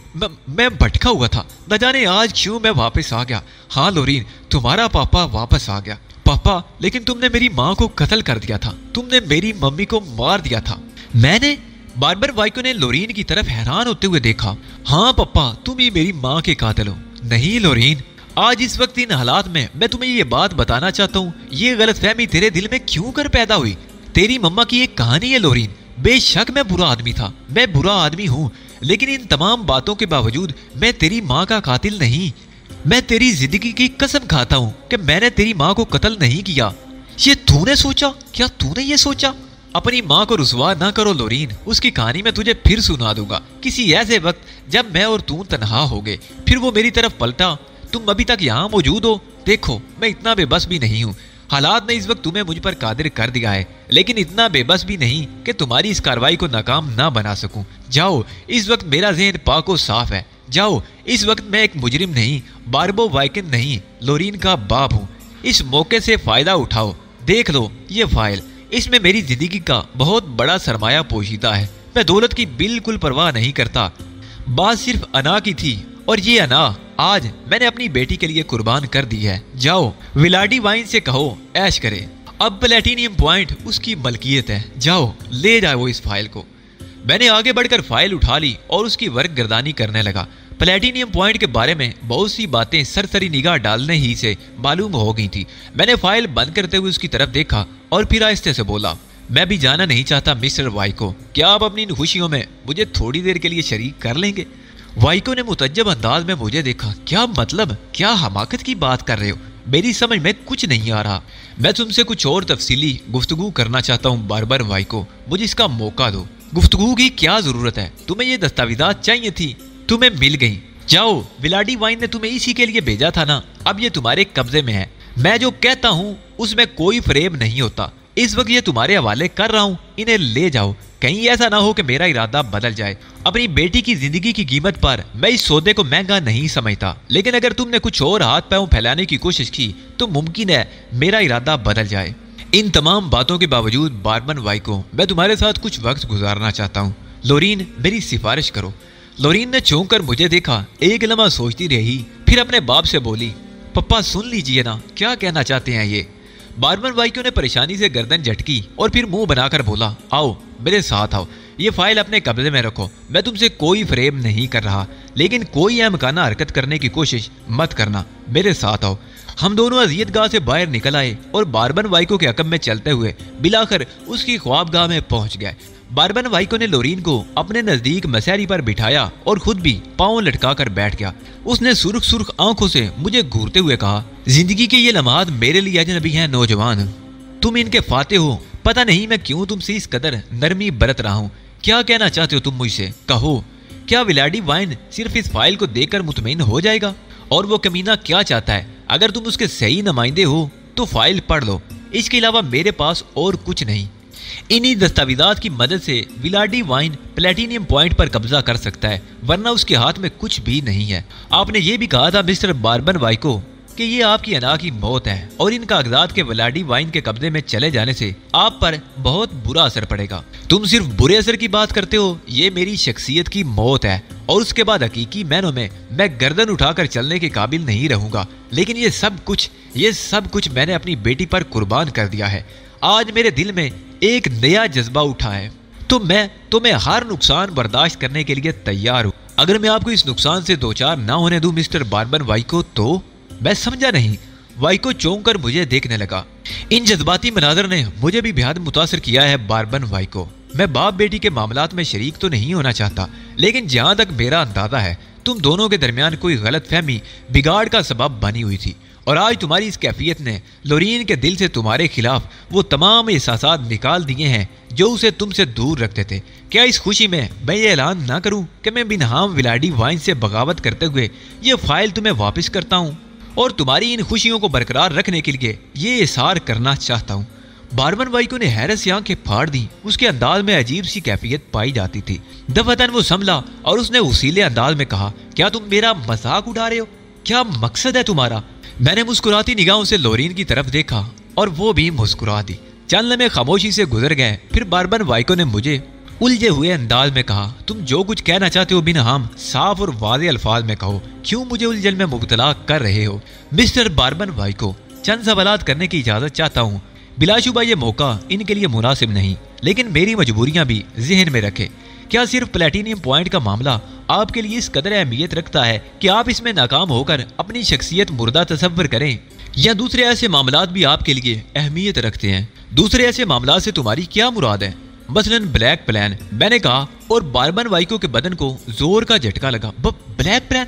मैं भटका हुआ था। न जाने आज क्यों मैं वापस आ गया। हाँ लोरीन, तुम्हारा पापा वापस आ गया। पापा, लेकिन तुमने मेरी माँ को कत्ल कर दिया था। तुमने मेरी मम्मी को मार दिया था। मैंने? बारबन वाइको ने लोरीन की तरफ हैरान होते हुए देखा। हाँ पापा, तुम ही मेरी माँ के कातिल हो। नहीं लोरीन, आज इस वक्त इन हालात में मैं तुम्हें ये बात बताना चाहता हूँ। ये गलतफहमी तेरे दिल में क्यों कर पैदा हुई? तेरी मम्मा की एक कहानी है लोरीन। बेशक मैं बुरा आदमी था, मैं बुरा आदमी हूँ, लेकिन इन तमाम बातों के बावजूद मैं तेरी माँ का कातिल नहीं। मैं तेरी जिंदगी की कसम खाता हूँ कि मैंने तेरी माँ को कत्ल नहीं किया। ये तूने सोचा? क्या तूने ये सोचा? अपनी माँ को रुसवा ना करो लोरीन। उसकी कहानी मैं तुझे फिर सुना दूंगा, किसी ऐसे वक्त जब मैं और तू तन्हा हो गए। फिर वो मेरी तरफ पलटा। तुम अभी तक यहाँ मौजूद हो। देखो, मैं इतना बेबस भी नहीं हूँ। हालात ने इस वक्त तुम्हें मुझ पर कादिर कर दिया है, लेकिन इतना बेबस भी नहीं कि तुम्हारी इस कार्रवाई को नाकाम ना बना सकूं। जाओ, इस वक्त मेरा ज़हन पाको साफ है। जाओ, इस वक्त मैं एक मुजरिम नहीं, बारबो वाइकन नहीं, लोरीन का बाप हूँ। इस मौके से फायदा उठाओ। देख लो ये फाइल, इसमें मेरी जिंदगी का बहुत बड़ा सरमाया पोशीदा है। मैं दौलत की बिल्कुल परवाह नहीं करता। बात सिर्फ अना की थी, और ये अना आज मैंने अपनी बेटी के लिए कुर्बान कर दी है। जाओ, विलाडी वाइन से कहो ऐश करे। अब प्लेटिनियम पॉइंट उसकी मलकियत है। जाओ, ले जाओ इस फाइल को। मैंने आगे बढ़कर फाइल उठा ली और उसकी वर्क गर्दानी करने लगा। प्लेटिनियम पॉइंट के बारे में बहुत सी बातें सरसरी निगाह डालने ही से मालूम हो गई थी। मैंने फाइल बंद करते हुए उसकी तरफ देखा और फिर आहिस्ते से बोला, मैं भी जाना नहीं चाहता मिस्टर वाइको। क्या आप अपनी इन खुशियों में मुझे थोड़ी देर के लिए शरीक कर लेंगे? वाइको ने मुतज्जब अंदाज में मुझे देखा। क्या मतलब? क्या हमाकत की बात कर रहे हो? मेरी समझ में कुछ नहीं आ रहा। मैं तुमसे कुछ और तफसीली गुफ्तगू करना चाहता हूँ बारबर वाइको, मुझे इसका मौका दो। गुफ्तगू की क्या जरूरत है? तुम्हें ये दस्तावेजात चाहिए थी, तुम्हें मिल गई। जाओ, विलाडी वाइन ने तुम्हें इसी के लिए भेजा था ना, अब ये तुम्हारे कब्जे में है। मैं जो कहता हूँ उसमें कोई फरेब नहीं होता। इस वक्त ये तुम्हारे हवाले कर रहा हूँ, इन्हें ले जाओ। कहीं ऐसा ना हो कि मेरा इरादा बदल जाए। अपनी बेटी की जिंदगी की कीमत पर मैं इस सौदे को महंगा नहीं समझता, लेकिन अगर तुमने कुछ और हाथ पैरों फैलाने की कोशिश की तो मुमकिन है मेरा इरादा बदल जाए। इन तमाम बातों के बावजूद बारबन वाइको, मैं तुम्हारे साथ कुछ वक्त गुजारना चाहता हूँ। लोरीन, मेरी सिफारिश करो। लोरीन ने चौंक कर मुझे देखा, एक लम्हा सोचती रही, फिर अपने बाप से बोली, पप्पा सुन लीजिए ना, क्या कहना चाहते हैं ये? बारबन वाइको ने परेशानी से गर्दन झटकी और फिर मुंह बनाकर बोला, आओ मेरे साथ आओ। ये फाइल अपने कब्जे में रखो। मैं तुमसे कोई फरेब नहीं कर रहा, लेकिन कोई अहमकाना हरकत करने की कोशिश मत करना। मेरे साथ आओ। हम दोनों अजियतगाह से बाहर निकल आए और बारबन वाइको के हकम में चलते हुए बिलाखिर उसकी ख्वाबगाह में पहुंच गए। बारबन वाइको ने लोरीन को अपने नजदीक मसहरी पर बिठाया और खुद भी पांव लटका कर बैठ गया। उसने सुर्ख सुर्ख आंखों से मुझे घूरते हुए कहा, जिंदगी के ये लम्हात मेरे लिए अजनबी हैं नौजवान, तुम इनके फाते हो। पता नहीं मैं क्यों तुमसे इस कदर नरमी बरत रहा हूँ। क्या कहना चाहते हो तुम मुझसे? कहो। क्या विलाडी वाइन सिर्फ इस फाइल को देखकर मुतमईन हो जाएगा? और वो कमीना क्या चाहता है? अगर तुम उसके सही नुमाइंदे हो तो फाइल पढ़ लो। इसके अलावा मेरे पास और कुछ नहीं। इन्हीं दस्तावेजात की मदद से विलाडी वाइन प्लेटिनियम पॉइंट पर कब्जा कर सकता है, वरना उसके हाथ में कुछ भी नहीं है। आपने ये भी कहा था मिस्टर बारबन वाइको कि ये आपकी अना की मौत है और इन कागजात के विलाडी वाइन के कब्जे में चले जाने से आप पर बहुत बुरा असर पड़ेगा। तुम सिर्फ बुरे असर की बात करते हो। ये मेरी शख्सियत की मौत है और उसके बाद हकीकी मैनों में मैं गर्दन उठाकर चलने के काबिल नहीं रहूंगा। लेकिन ये सब कुछ ये सब कुछ मैंने अपनी बेटी पर कुर्बान कर दिया है। आज मेरे दिल में एक नया जज्बा उठा है, तो मैं हर नुकसान बर्दाश्त करने के लिए तैयार हूँ। अगर मैं आपको इस नुकसान से दो चार ना होने दूं मिस्टर बार्बन वाइको, तो मैं समझा नहीं। वाइको चौंक कर मुझे देखने लगा। इन जज्बाती मनाजर ने मुझे भी बेहद मुतासर किया है बार्बन वाइको। मैं बाप बेटी के मामलात में शरीक तो नहीं होना चाहता, लेकिन जहां तक मेरा अंदाजा है तुम दोनों के दरमियान कोई गलतफहमी बिगाड़ का सबब बनी हुई थी, और आज तुम्हारी इस कैफियत ने लोरीन के दिल से तुम्हारे खिलाफ वो तमाम एहसासात निकाल दिए हैं जो उसे तुमसे दूर रखते थे। क्या इस खुशी में मैं ये ऐलान ना करूं कि मैं बिनहाम विलाडी वाइन से बगावत करते हुए ये फाइल तुम्हें वापस करता हूं, और तुम्हारी इन खुशियों को बरकरार रखने के लिए ये इशार करना चाहता हूं। बार्बन वाइको ने हैरत से आंखें फाड़ दी। उसके अंदाज में अजीब सी कैफियत पाई जाती थी। दफतन वो संभला और उसने उसीले अंदाज में कहा, क्या तुम मेरा मजाक उड़ा रहे हो? क्या मकसद है तुम्हारा? मैंने मुस्कुराती निगाहों से लोरीन की तरफ देखा और वो भी मुस्कुरा दी। चंद लम्हे खामोशी से गुजर गए। फिर बार्बन वाइको ने मुझे उलझे हुए अंदाज में कहा, तुम जो कुछ कहना चाहते हो बिनहाम साफ और वाज़े अल्फाज में कहो। क्यों मुझे उलझन में मुब्तला कर रहे हो? मिस्टर बार्बन वाइको, चंद सवालात करने की इजाजत चाहता हूँ। बिलाशुबा ये मौका इनके लिए मुनासिब नहीं, लेकिन मेरी मजबूरियां भी जहन में रखें। क्या सिर्फ प्लेटिनियम पॉइंट का मामला आपके लिए इस कदर अहमियत रखता है कि आप इसमें नाकाम होकर अपनी शख्सियत मुर्दा तस्वर करें, या दूसरे ऐसे मामलात भी आपके लिए अहमियत रखते हैं? दूसरे ऐसे मामलात से तुम्हारी क्या मुराद है? मसलन ब्लैक प्लान, मैंने कहा, और बार्बन वाइको के बदन को जोर का झटका लगा। Black plan?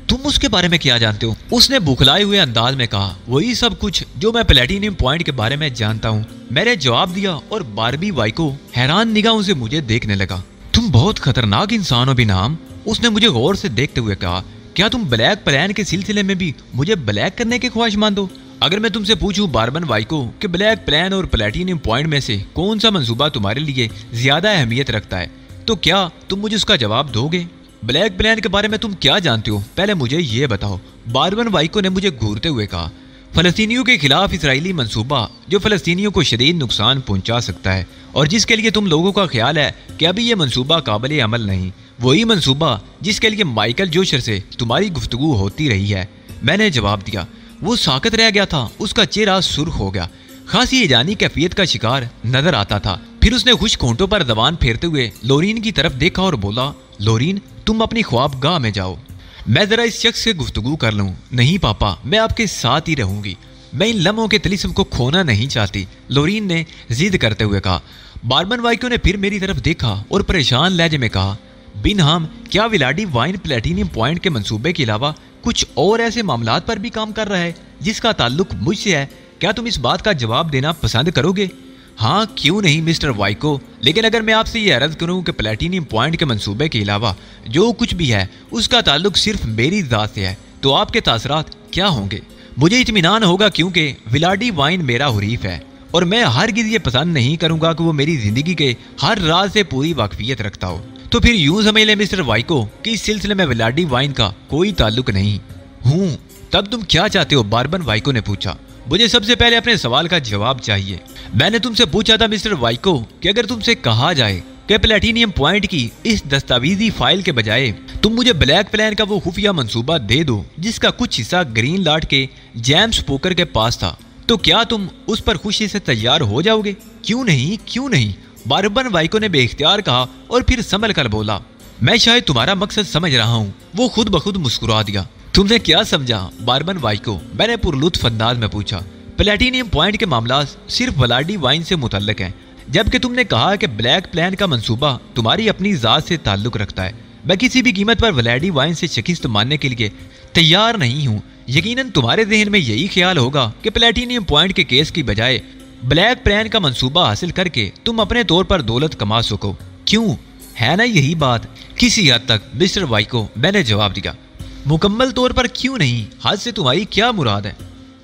तुम उसके बारे में क्या जानते हो? उसने बुखलाए हुए अंदाज में कहा, वही सब कुछ जो मैं प्लेटिनियम पॉइंट के बारे में जानता हूँ। मैंने जवाब दिया और बार्बी वाइको हैरान निगाहों से मुझे देखने लगा। तुम बहुत खतरनाक इंसान हो बिनहाम, उसने मुझे गौर से देखते हुए कहा। क्या तुम ब्लैक प्लान के सिलसिले में भी मुझे ब्लैक करने के ख्वाहिशमंद हो? अगर मैं तुमसे पूछूं बार्बन वाइको कि ब्लैक प्लान और प्लेटिनियम पॉइंट में से कौन सा मंसूबा तुम्हारे लिए ज्यादा अहमियत रखता है, तो क्या तुम मुझे उसका जवाब दोगे? ब्लैक प्लान के बारे में तुम क्या जानते हो, पहले मुझे ये बताओ। बार्बन वाइको ने मुझे घूरते हुए कहा, फलस्तीनियों के खिलाफ इसराइली मंसूबा जो फलस्तीनियों को शदीद नुकसान पहुंचा सकता है, और जिसके लिए तुम लोगों का ख्याल है कि अभी ये मंसूबा काबिल अमल नहीं, वही मंसूबा जिसके लिए माइकल जोशर से तुम्हारी गुफ्तगू होती रही है। मैंने जवाब दिया। वो साकत रह गया था, उसका चेहरा सुर्ख हो गया, खासी जानी कैफियत का शिकार नजर आता था। फिर उसने खुश होंठों पर जबान फेरते हुए लोरीन की तरफ देखा और बोला, लोरीन तुम अपनी ख्वाबगाह में जाओ, मैं जरा इस शख्स से गुफ्तगू कर लूं। नहीं पापा, मैं आपके साथ ही रहूंगी, मैं इन लम्हों के तिलिस्म को खोना नहीं चाहती, लोरीन ने जिद करते हुए कहा। बार्बन वाइको ने फिर मेरी तरफ देखा और परेशान लहजे में कहा, बिनहाम क्या विलाडी वाइन प्लेटिनियम पॉइंट के मंसूबे के अलावा कुछ और ऐसे मामलात पर भी काम कर रहा है जिसका ताल्लुक मुझसे है? क्या तुम इस बात का जवाब देना पसंद करोगे? हाँ क्यों नहीं मिस्टर वाइको, लेकिन अगर मैं आपसे ये अर्ज करूं कि प्लेटिनियम पॉइंट के मंसूबे के अलावा जो कुछ भी है उसका ताल्लुक सिर्फ मेरी ज़ात से है, तो आपके तासरात क्या होंगे? मुझे इत्मीनान होगा क्योंकि विलाडी वाइन मेरा हुरीफ है, और मैं हरगिज़ ये पसंद नहीं करूंगा कि वो मेरी जिंदगी के हर राज से पूरी वाकफियत रखता हो। तो फिर यूं समझ ले मिस्टर वाइको कि इस सिलसिले में विलाडी वाइन का कोई ताल्लुक नहीं हूँ। तब तुम क्या चाहते हो? बार्बन वाइको ने पूछा। मुझे सबसे पहले अपने सवाल का जवाब चाहिए। मैंने तुमसे पूछा था मिस्टर वाइको कि अगर तुमसे कहा जाए कि प्लेटिनियम पॉइंट की इस दस्तावेजी फाइल के बजाय तुम मुझे ब्लैक प्लान का वो खुफिया मंसूबा दे दो जिसका कुछ हिस्सा ग्रीन लार्ड के जेम्स पोकर के पास था, तो क्या तुम उस पर खुशी से तैयार हो जाओगे? क्यों नहीं, क्यों नहीं, बार्बन वाइको ने बेइख्तियार कहा और फिर संभल कर बोला, मैं शायद तुम्हारा मकसद समझ रहा हूँ। वो खुद ब खुद मुस्कुरा दिया। तुमने क्या समझा बार्बन वाइको? मैंने पुरलुत्फ अंदाज में पूछा। प्लेटिनियम पॉइंट के मामला सिर्फ विलाडी वाइन से मुतल्लिक हैं, जबकि तुमने कहा कि ब्लैक प्लान का मंसूबा तुम्हारी अपनी ज़ात से ताल्लुक रखता है। मैं किसी भी कीमत पर विलाडी वाइन से शिकस्त मानने के लिए तैयार नहीं हूँ। यकीनन तुम्हारे जहन में यही ख्याल होगा कि प्लेटिनियम पॉइंट के केस की बजाय ब्लैक प्लान का मंसूबा हासिल करके तुम अपने तौर पर दौलत कमा सको। क्यों, है ना यही बात? किसी हद तक मिस्टर वाइको, मैंने जवाब दिया। मुकम्मल तौर पर क्यों नहीं? हद से तुम्हारी क्या मुराद है?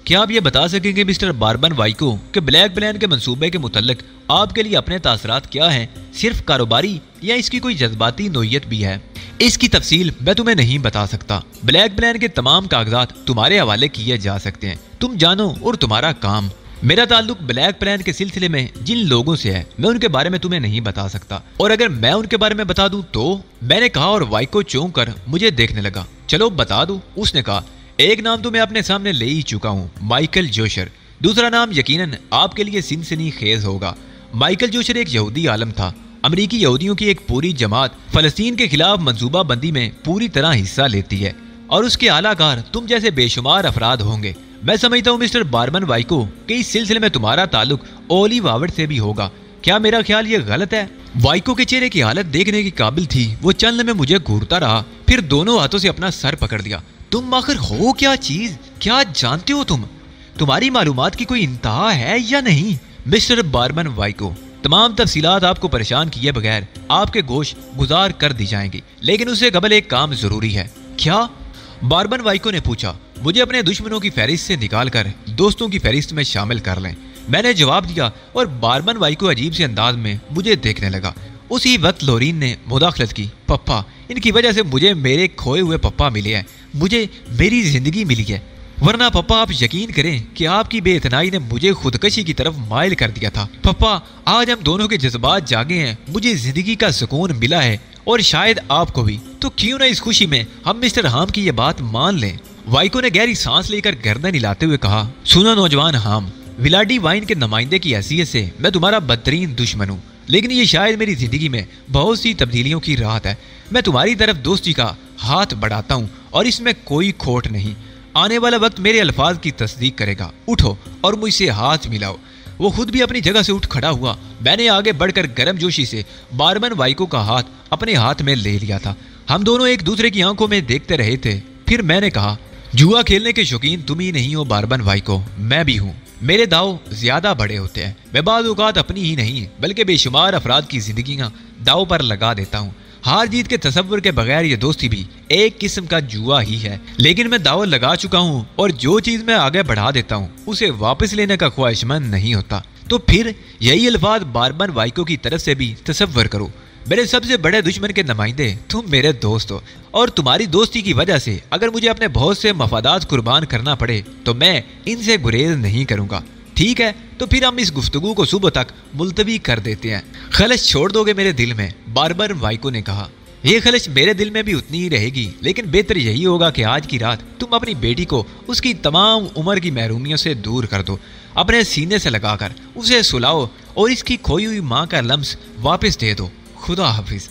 क्या आप ये बता सकेंगे मिस्टर बार्बन वाइको कि ब्लैक प्लान के मंसूबे के मुतल्लिक आपके लिए अपने तासरात क्या हैं? सिर्फ कारोबारी या इसकी कोई जज्बाती नोयत भी है? इसकी तफसील मैं तुम्हें नहीं बता सकता। ब्लैक प्लान के तमाम कागजात तुम्हारे हवाले किए जा सकते हैं, तुम जानो और तुम्हारा काम। मेरा ताल्लुक ब्लैक प्लान के सिलसिले में जिन लोगों से है मैं उनके बारे में तुम्हें नहीं बता सकता, और अगर मैं उनके बारे में बता दूं तो? मैंने कहा और वाइको चौंक कर मुझे देखने लगा। चलो बता दो, उसने कहा। एक नाम तो मैं अपने सामने ले ही चुका हूँ, माइकल जोशर। दूसरा नाम यकीनन आपके लिए सिनसनी खेज होगा। माइकल जोशर एक यहूदी आलम था। अमरीकी यहूदियों की एक पूरी जमात फ़लस्तीन के खिलाफ मंसूबा बंदी में पूरी तरह हिस्सा लेती है और उसके आलाकार तुम जैसे बेशुमार अफराद होंगे। मैं समझता हूँ मिस्टर बारमन वाइको कि इस सिलसिले में तुम्हारा ताल्लुक ओली वावर्ड से भी होगा। क्या मेरा ख्याल ये गलत है? वाइको के चेहरे की हालत देखने की काबिल थी। वो चंद में मुझे घूरता रहा, फिर दोनों हाथों से अपना सर पकड़ दिया। तुम आखिर हो क्या चीज? क्या जानते हो तुम? तुम्हारी मालूमात की कोई इंतहा है या नहीं? मिस्टर बारमन वाइको, तमाम तफसीलात आपको परेशान किए बगैर आपके गोश गुजार कर दी जाएंगी, लेकिन उससे कबल एक काम जरूरी है। क्या? बारमन वाइको ने पूछा। मुझे अपने दुश्मनों की फहरिस्त से निकालकर दोस्तों की फहरिस्त में शामिल कर लें, मैंने जवाब दिया और बारमन वाइको अजीब से अंदाज में मुझे देखने लगा। उसी वक्त लोरीन ने मुदाखलत की। पप्पा, इनकी वजह से मुझे मेरे खोए हुए पप्पा मिले हैं, मुझे मेरी जिंदगी मिली है। वरना पप्पा आप यकीन करें कि आपकी बेइतनाई ने मुझे खुदकशी की तरफ माइल कर दिया था। पप्पा, आज हम दोनों के जज्बात जागे हैं, मुझे जिंदगी का सुकून मिला है और शायद आपको भी। तो क्यों ना इस खुशी में हम मिस्टर हाम की ये बात मान लें। वाइको ने गहरी सांस लेकर गर्दन हिलाते हुए कहा, सुनो नौजवान हाम, विलाडी वाइन के नुमाइंदे की हैसियत से मैं तुम्हारा बदतरीन दुश्मन हूँ, लेकिन ये शायद मेरी जिंदगी में बहुत सी तब्दीलियों की राहत है। मैं तुम्हारी तरफ दोस्ती का हाथ बढ़ाता हूँ और इसमें कोई खोट नहीं। आने वाला वक्त मेरे अल्फाज की तस्दीक करेगा। उठो और मुझसे हाथ मिलाओ। वो खुद भी अपनी जगह से उठ खड़ा हुआ। मैंने आगे बढ़कर गर्मजोशी से बारमन वाइको का हाथ अपने हाथ में ले लिया था। हम दोनों एक दूसरे की आंखों में देखते रहे थे। फिर मैंने कहा, जुआ खेलने के शौकीन तुम ही नहीं हो बारमन वाइको, मैं भी हूँ। मेरे दाव ज्यादा बड़े होते हैं। मैं बाज़ औक़ात अपनी ही नहीं बल्कि बेशुमार अफराद की जिंदगियां दाव पर लगा देता हूँ। हार जीत के तसव्वुर के बगैर ये दोस्ती भी एक किस्म का जुआ ही है, लेकिन मैं दाव लगा चुका हूँ और जो चीज मैं आगे बढ़ा देता हूँ उसे वापस लेने का ख्वाहिशमंद नहीं होता। तो फिर यही अल्फाज बारमन वाइको की तरफ से भी तसव्वुर करो। मेरे सबसे बड़े दुश्मन के नुमाइंदे तुम मेरे दोस्त हो और तुम्हारी दोस्ती की वजह से अगर मुझे अपने बहुत से मफादात कुर्बान करना पड़े तो मैं इनसे गुरेज नहीं करूंगा। ठीक है, तो फिर हम इस गुफ्तगू को सुबह तक मुलतवी कर देते हैं। खलश छोड़ दोगे मेरे दिल में? बारमन वाइको ने कहा। ये खलश मेरे दिल में भी उतनी ही रहेगी, लेकिन बेहतर यही होगा कि आज की रात तुम अपनी बेटी को उसकी तमाम उम्र की महरूमियों से दूर कर दो। अपने सीने से लगाकर उसे सुलाओ और इसकी खोई हुई माँ का लम्स वापस दे दो। खुदा हाफिज।